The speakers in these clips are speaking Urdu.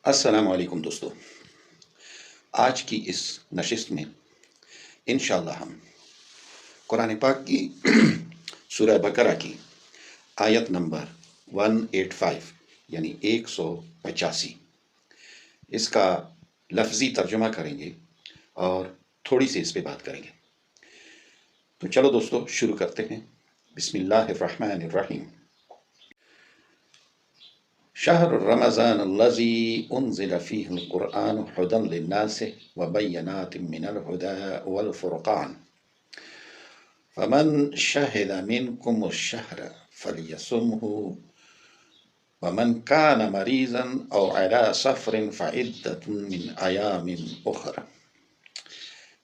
السلام علیکم دوستو، آج کی اس نشست میں انشاءاللہ ہم قرآن پاک کی سورہ بقرہ کی آیت نمبر 185 یعنی 185 اس کا لفظی ترجمہ کریں گے اور تھوڑی سی اس پہ بات کریں گے۔ تو چلو دوستو شروع کرتے ہیں۔ بسم اللہ الرحمن الرحیم۔ شهر رمضان الذي أنزل فيه القرآن هدى للناس وبينات من الهدى والفرقان فمن شهد منكم الشهر فليصمه ومن كان مريضا أو على سفر فعدة من أيام أخرى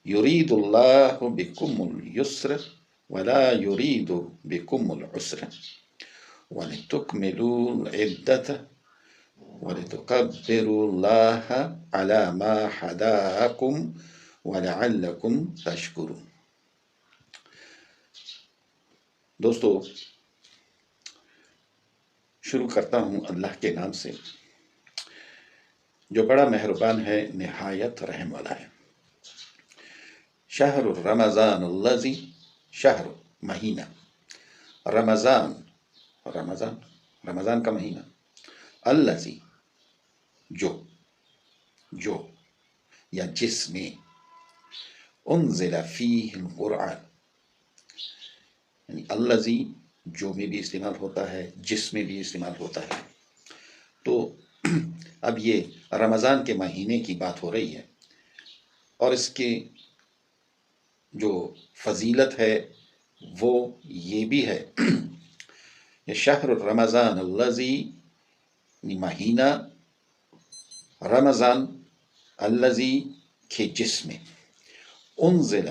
يريد الله بكم اليسر ولا يريد بكم العسر ولتكملوا العدة ولتكبروا الله على ما هداكم ولعلكم تشكرون۔ دوستو شروع کرتا ہوں اللہ کے نام سے جو بڑا مہربان ہے نہایت رحم والا ہے۔ شہر رمضان الذی، شہر مہینہ، رمضان رمضان کا مہینہ، الذی جو یا جس میں، انزل فیہ القرآن یعنی الذی جو میں بھی استعمال ہوتا ہے، جس میں بھی استعمال ہوتا ہے۔ تو اب یہ رمضان کے مہینے کی بات ہو رہی ہے اور اس کی جو فضیلت ہے وہ یہ بھی ہے یہ شہر رمضان الذی مہینہ رمضان الذی کے جس میں، انزل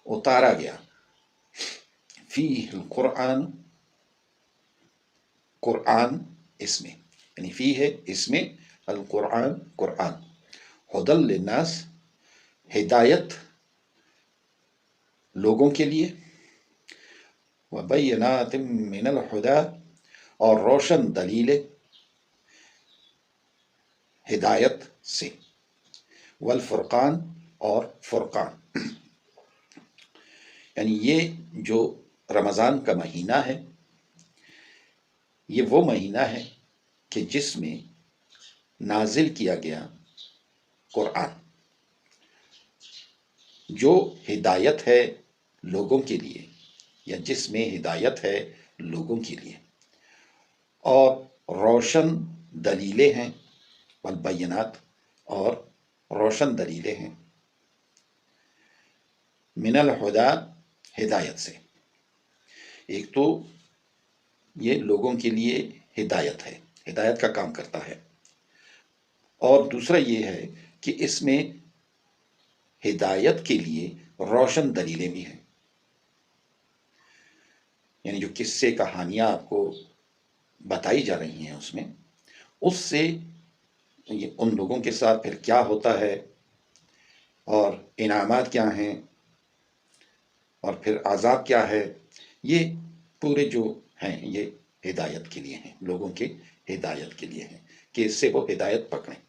اتارا گیا، فیہ القرآن قرآن اس میں، یعنی فی ہے اس میں، القرآن قرآن، ہدی للناس ہدایت لوگوں کے لیے، وبینات من الہدی اور روشن دلیل ہدایت سے، والفرقان اور فرقان، یعنی یہ جو رمضان کا مہینہ ہے یہ وہ مہینہ ہے کہ جس میں نازل کیا گیا قرآن جو ہدایت ہے لوگوں کے لیے، یا جس میں ہدایت ہے لوگوں کے لیے، اور روشن دلیلیں ہیں، والبینات اور روشن دلیلیں ہیں، من الہدی ہدایت سے۔ ایک تو یہ لوگوں کے لیے ہدایت ہے، ہدایت کا کام کرتا ہے، اور دوسرا یہ ہے کہ اس میں ہدایت کے لیے روشن دلیلیں بھی ہیں، یعنی جو قصے کہانیاں آپ کو بتائی جا رہی ہیں اس میں، اس سے ان لوگوں کے ساتھ پھر کیا ہوتا ہے اور انعامات کیا ہیں اور پھر عذاب کیا ہے، یہ پورے جو ہیں یہ ہدایت کے لیے ہیں، لوگوں کے ہدایت کے لیے ہیں کہ اس سے وہ ہدایت پکڑیں۔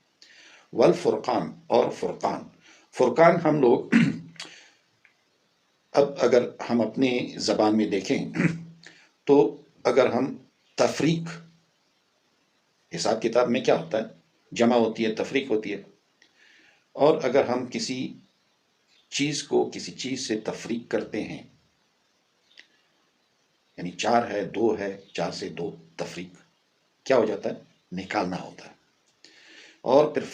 والفرقان اور فرقان، فرقان ہم لوگ اب اگر ہم اپنی زبان میں دیکھیں تو اگر ہم تفریق، حساب کتاب میں کیا ہوتا ہے، جمع ہوتی ہے، تفریق ہوتی ہے، اور اگر ہم کسی چیز کو کسی چیز سے تفریق کرتے ہیں، یعنی 4 ہے 2 ہے، 4 سے 2 تفریق کیا ہو جاتا ہے، نکالنا ہوتا ہے۔ اور پھر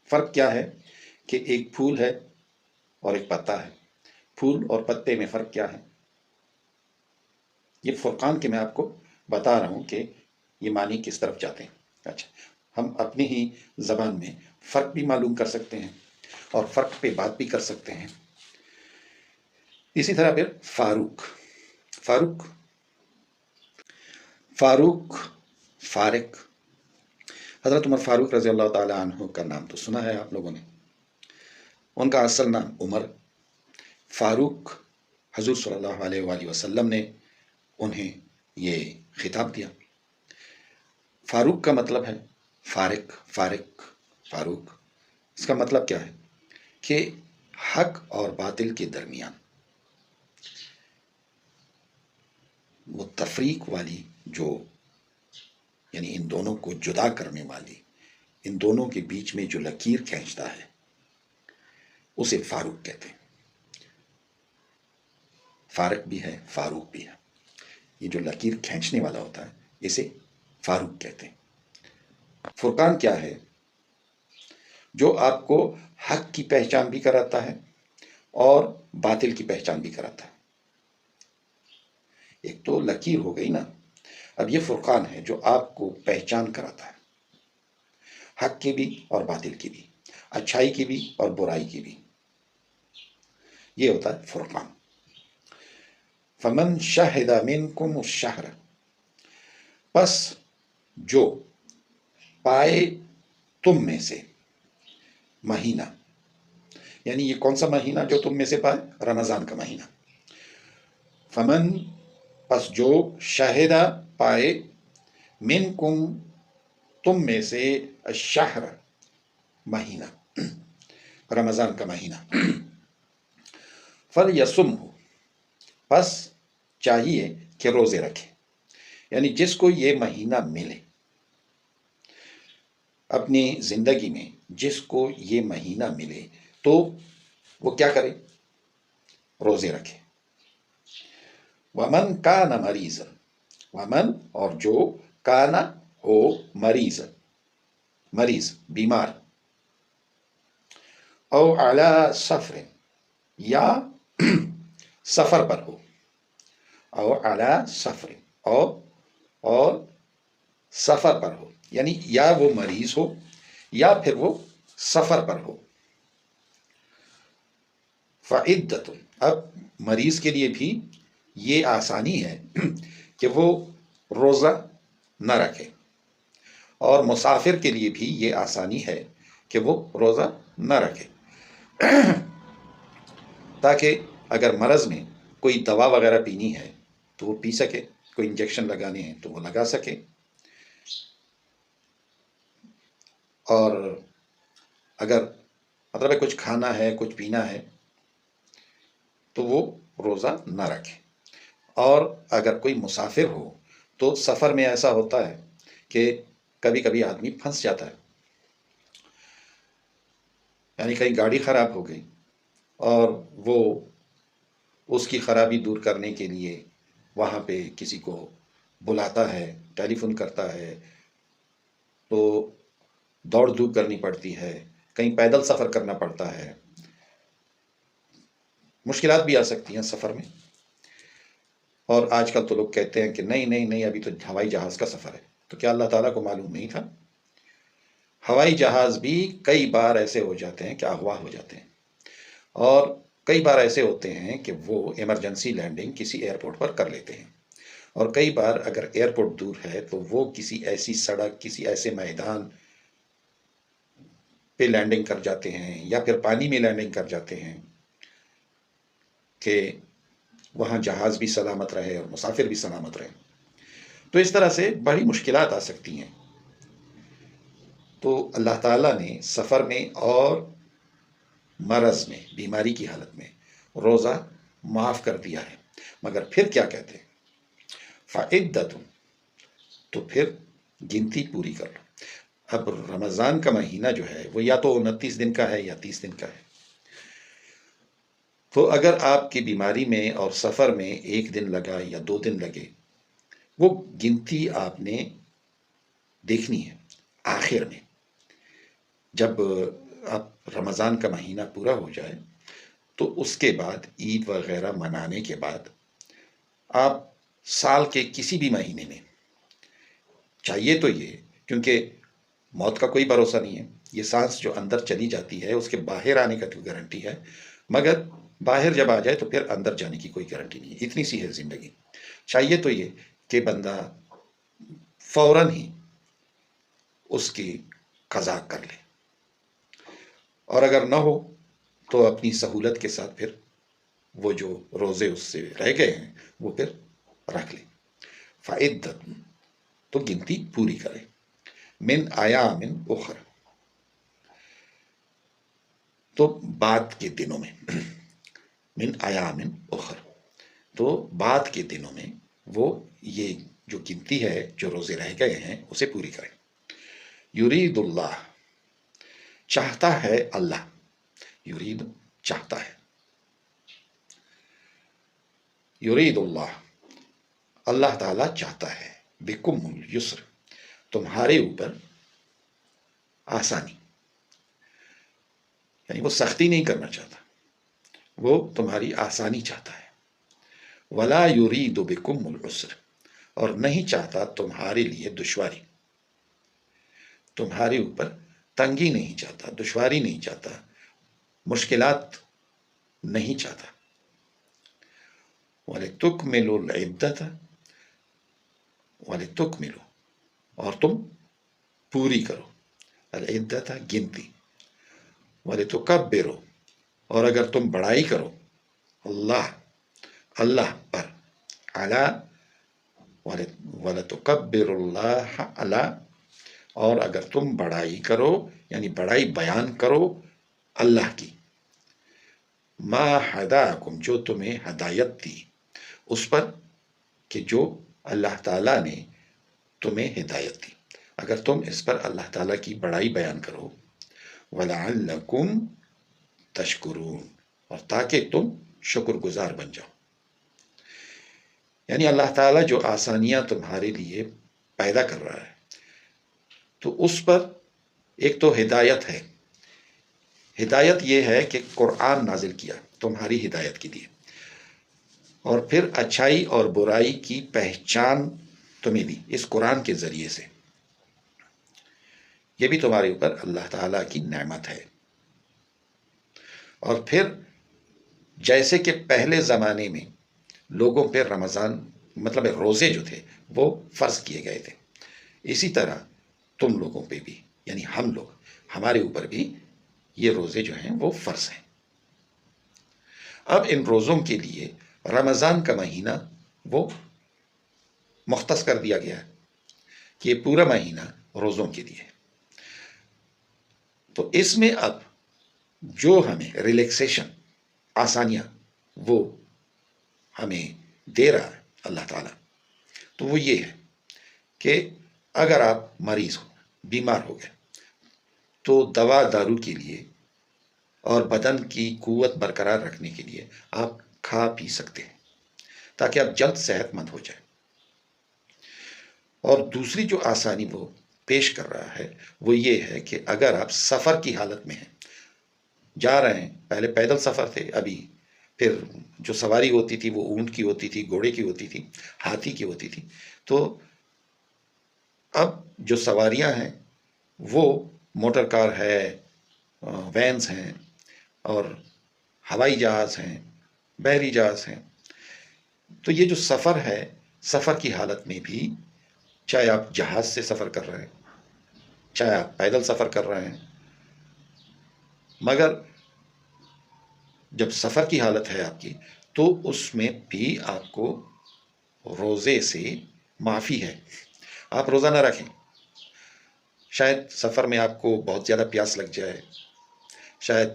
فرق کیا ہے کہ ایک پھول ہے اور ایک پتا ہے، پھول اور پتے میں فرق کیا ہے، یہ فرقان کے میں آپ کو بتا رہا ہوں کہ یہ معنی کس طرف جاتے ہیں۔ اچھا، ہم اپنی ہی زبان میں فرق بھی معلوم کر سکتے ہیں اور فرق پہ بات بھی کر سکتے ہیں۔ اسی طرح پھر فارق، حضرت عمر فاروق رضی اللہ تعالیٰ عنہ کا نام تو سنا ہے آپ لوگوں نے، ان کا اصل نام عمر فاروق، حضور صلی اللہ علیہ وآلہ وسلم نے انہیں یہ خطاب دیا۔ فاروق کا مطلب ہے فاروق، اس کا مطلب کیا ہے کہ حق اور باطل کے درمیان وہ تفریق والی جو یعنی ان دونوں کو جدا کرنے والی، ان دونوں کے بیچ میں جو لکیر کھینچتا ہے اسے فاروق کہتے ہیں۔ فارق بھی ہے، فاروق بھی ہے، یہ جو لکیر کھینچنے والا ہوتا ہے اسے فاروق کہتے ہیں۔ فرقان کیا ہے؟ جو آپ کو حق کی پہچان بھی کراتا ہے اور باطل کی پہچان بھی کراتا ہے۔ ایک تو لکیر ہو گئی نا، اب یہ فرقان ہے جو آپ کو پہچان کراتا ہے، حق کی بھی اور باطل کی بھی، اچھائی کی بھی اور برائی کی بھی، یہ ہوتا ہے فرقان۔ فمن شہد منکم الشہر، پس جو پائے تم میں سے مہینہ، یعنی یہ کون سا مہینہ جو تم میں سے پائے؟ رمضان کا مہینہ۔ فمن، پس جو، شہدہ، پائے، منکم، تم میں سے، الشہر، مہینہ، رمضان کا مہینہ، فلیصمہ، پس چاہیے کہ روزے رکھے، یعنی جس کو یہ مہینہ ملے اپنی زندگی میں، جس کو یہ مہینہ ملے تو وہ کیا کرے؟ روزے رکھے۔ ومن کان مریضا، ومن، اور جو، کان، ہو، مریض، بیمار، او علی سفر، یا سفر پر ہو، او علی سفر، اور سفر پر ہو، یعنی یا وہ مریض ہو یا پھر وہ سفر پر ہو۔ فعدۃ، اب مریض کے لیے بھی یہ آسانی ہے کہ وہ روزہ نہ رکھے، اور مسافر کے لیے بھی یہ آسانی ہے کہ وہ روزہ نہ رکھے، تاکہ اگر مرض میں کوئی دوا وغیرہ پینی ہے تو وہ پی سکے، کوئی انجیکشن لگانے ہیں تو وہ لگا سکے، اور اگر مطلب ہے کچھ کھانا ہے، کچھ پینا ہے تو وہ روزہ نہ رکھے۔ اور اگر کوئی مسافر ہو تو سفر میں ایسا ہوتا ہے کہ کبھی کبھی آدمی پھنس جاتا ہے، یعنی کہیں گاڑی خراب ہو گئی اور وہ اس کی خرابی دور کرنے کے لیے وہاں پہ کسی کو بلاتا ہے، ٹیلی فون کرتا ہے، تو دوڑ دھوپ کرنی پڑتی ہے، کہیں پیدل سفر کرنا پڑتا ہے، مشکلات بھی آ سکتی ہیں سفر میں۔ اور آج کل تو لوگ کہتے ہیں کہ نہیں ابھی تو ہوائی جہاز کا سفر ہے، تو کیا اللہ تعالیٰ کو معلوم نہیں تھا؟ ہوائی جہاز بھی کئی بار ایسے ہو جاتے ہیں کہ اغوا ہو جاتے ہیں، اور کئی بار ایسے ہوتے ہیں کہ وہ ایمرجنسی لینڈنگ کسی ایئرپورٹ پر کر لیتے ہیں، اور کئی بار اگر ایئرپورٹ دور ہے تو وہ کسی ایسی سڑک، کسی ایسے میدان پہ لینڈنگ کر جاتے ہیں، یا پھر پانی میں لینڈنگ کر جاتے ہیں کہ وہاں جہاز بھی سلامت رہے اور مسافر بھی سلامت رہے۔ تو اس طرح سے بڑی مشکلات آ سکتی ہیں، تو اللہ تعالیٰ نے سفر میں اور مرض میں، بیماری کی حالت میں روزہ معاف کر دیا ہے، مگر پھر کیا کہتے ہیں؟ فعدۃ، تو پھر گنتی پوری کر لو۔ اب رمضان کا مہینہ جو ہے وہ یا تو 29 دن کا ہے یا 30 دن کا ہے، تو اگر آپ کی بیماری میں اور سفر میں 1 دن لگا یا 2 دن لگے، وہ گنتی آپ نے دیکھنی ہے آخر میں، جب اب رمضان کا مہینہ پورا ہو جائے تو اس کے بعد عید وغیرہ منانے کے بعد آپ سال کے کسی بھی مہینے میں، چاہیے تو یہ، کیونکہ موت کا کوئی بھروسہ نہیں ہے، یہ سانس جو اندر چلی جاتی ہے اس کے باہر آنے کا تو گارنٹی ہے، مگر باہر جب آ جائے تو پھر اندر جانے کی کوئی گارنٹی نہیں ہے، اتنی سی ہے زندگی۔ چاہیے تو یہ کہ بندہ فوراً ہی اس کی قضا کر لے، اور اگر نہ ہو تو اپنی سہولت کے ساتھ پھر وہ جو روزے اس سے رہ گئے ہیں وہ پھر رکھ لے۔ فعدت، تو گنتی پوری کرے۔ من ایام اخر، تو بعد کے دنوں میں، من ایام اخر، تو بعد کے دنوں میں وہ یہ جو گنتی ہے جو روزے رہ گئے ہیں اسے پوری کریں۔ یرید اللہ، چاہتا ہے اللہ، یرید چاہتا ہے، یرید اللہ، اللہ تعالیٰ چاہتا ہے، بکم الیسر، تمہارے اوپر آسانی، یعنی وہ سختی نہیں کرنا چاہتا، وہ تمہاری آسانی چاہتا ہے۔ ولا یرید بکم العسر، اور نہیں چاہتا تمہارے لیے دشواری، تمہارے اوپر تنگی نہیں چاہتا، دشواری نہیں چاہتا، مشکلات نہیں چاہتا۔ وَلِتُكْمِلُوا الْعِدَّةَ، وَلِتُكْمِلُوا، اور تم پوری کرو، العدت گنتی، وَلِتُكَبِّرُوا، اور اگر تم بڑائی کرو اللہ پر، علی، وَلِتُكَبِّرُوا اللَّهَ علی، اور اگر تم بڑائی کرو یعنی بڑائی بیان کرو اللہ کی، ما ہداکم، جو تمہیں ہدایت دی، اس پر کہ جو اللہ تعالیٰ نے تمہیں ہدایت دی، اگر تم اس پر اللہ تعالیٰ کی بڑائی بیان کرو، وَلَعَلَّكُمْ تَشْكُرُونَ، اور تاکہ تم شکر گزار بن جاؤ۔ یعنی اللہ تعالیٰ جو آسانیاں تمہارے لیے پیدا کر رہا ہے، تو اس پر ایک تو ہدایت ہے، ہدایت یہ ہے کہ قرآن نازل کیا تمہاری ہدایت کے لیے، اور پھر اچھائی اور برائی کی پہچان تمہیں دی اس قرآن کے ذریعے سے، یہ بھی تمہارے اوپر اللہ تعالیٰ کی نعمت ہے۔ اور پھر جیسے کہ پہلے زمانے میں لوگوں پہ رمضان مطلب روزے جو تھے وہ فرض کیے گئے تھے، اسی طرح تم لوگوں پہ بھی، یعنی ہم لوگ، ہمارے اوپر بھی یہ روزے جو ہیں وہ فرض ہیں۔ اب ان روزوں کے لیے رمضان کا مہینہ وہ مختص کر دیا گیا ہے کہ یہ پورا مہینہ روزوں کے لیے، تو اس میں اب جو ہمیں ریلیکسیشن، آسانیاں وہ ہمیں دے رہا ہے اللہ تعالیٰ، تو وہ یہ ہے کہ اگر آپ مریض ہو، بیمار ہو گئے، تو دوا دارو کے لیے اور بدن کی قوت برقرار رکھنے کے لیے آپ کھا پی سکتے ہیں تاکہ آپ جلد صحت مند ہو جائیں۔ اور دوسری جو آسانی وہ پیش کر رہا ہے وہ یہ ہے کہ اگر آپ سفر کی حالت میں ہیں، جا رہے ہیں، پہلے پیدل سفر تھے، ابھی پھر جو سواری ہوتی تھی وہ اونٹ کی ہوتی تھی، گھوڑے کی ہوتی تھی، ہاتھی کی ہوتی تھی، تو اب جو سواریاں ہیں وہ موٹر کار ہے، وینز ہیں، اور ہوائی جہاز ہیں، بحری جہاز ہیں، تو یہ جو سفر ہے، سفر کی حالت میں بھی چاہے آپ جہاز سے سفر کر رہے ہیں، چاہے آپ پیدل سفر کر رہے ہیں، مگر جب سفر کی حالت ہے آپ کی تو اس میں بھی آپ کو روزے سے معافی ہے، آپ روزہ نہ رکھیں۔ شاید سفر میں آپ کو بہت زیادہ پیاس لگ جائے، شاید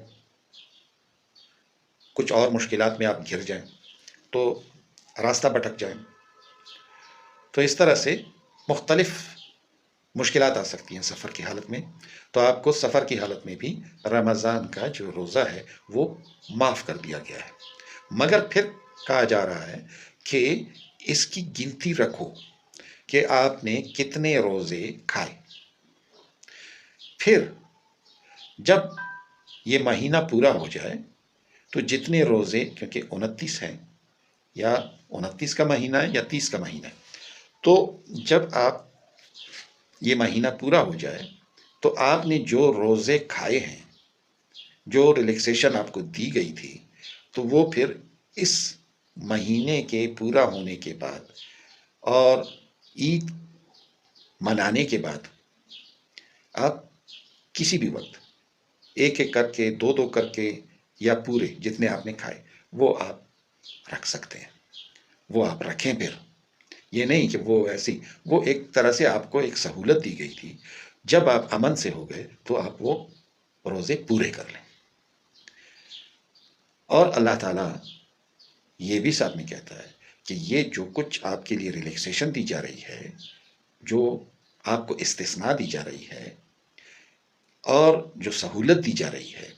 کچھ اور مشکلات میں آپ گھر جائیں، تو راستہ بھٹک جائیں، تو اس طرح سے مختلف مشکلات آ سکتی ہیں سفر کی حالت میں، تو آپ کو سفر کی حالت میں بھی رمضان کا جو روزہ ہے وہ معاف کر دیا گیا ہے۔ مگر پھر کہا جا رہا ہے کہ اس کی گنتی رکھو کہ آپ نے کتنے روزے کھائے، پھر جب یہ مہینہ پورا ہو جائے تو جتنے روزے، کیونکہ 29 ہیں، یا 29 کا مہینہ ہے یا 30 کا مہینہ ہے، تو جب آپ یہ مہینہ پورا ہو جائے تو آپ نے جو روزے کھائے ہیں، جو ریلیکسیشن آپ کو دی گئی تھی، تو وہ پھر اس مہینے کے پورا ہونے کے بعد اور عید منانے کے بعد آپ کسی بھی وقت ایک ایک کر کے، دو دو کر کے، یا پورے جتنے آپ نے کھائے وہ آپ رکھ سکتے ہیں، وہ آپ رکھیں۔ پھر یہ نہیں کہ وہ ایسی، وہ ایک طرح سے آپ کو ایک سہولت دی گئی تھی، جب آپ امن سے ہو گئے تو آپ وہ روزے پورے کر لیں. اور اللہ تعالیٰ یہ بھی ساتھ میں کہتا ہے کہ یہ جو کچھ آپ کے لیے ریلیکسیشن دی جا رہی ہے، جو آپ کو استثناء دی جا رہی ہے، اور جو سہولت دی جا رہی ہے،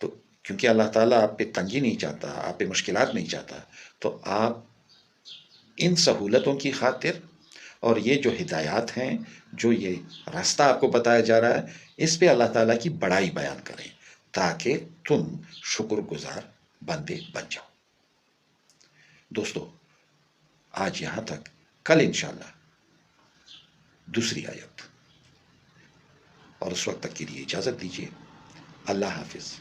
تو کیونکہ اللہ تعالیٰ آپ پہ تنگی نہیں چاہتا، آپ پہ مشکلات نہیں چاہتا، تو آپ ان سہولتوں کی خاطر اور یہ جو ہدایات ہیں، جو یہ راستہ آپ کو بتایا جا رہا ہے، اس پہ اللہ تعالیٰ کی بڑائی بیان کریں تاکہ تم شکر گزار بندے بن جاؤ. دوستو، آج یہاں تک. کل انشاءاللہ دوسری آیت، اور اس وقت تک کے لیے اجازت دیجیے. اللہ حافظ.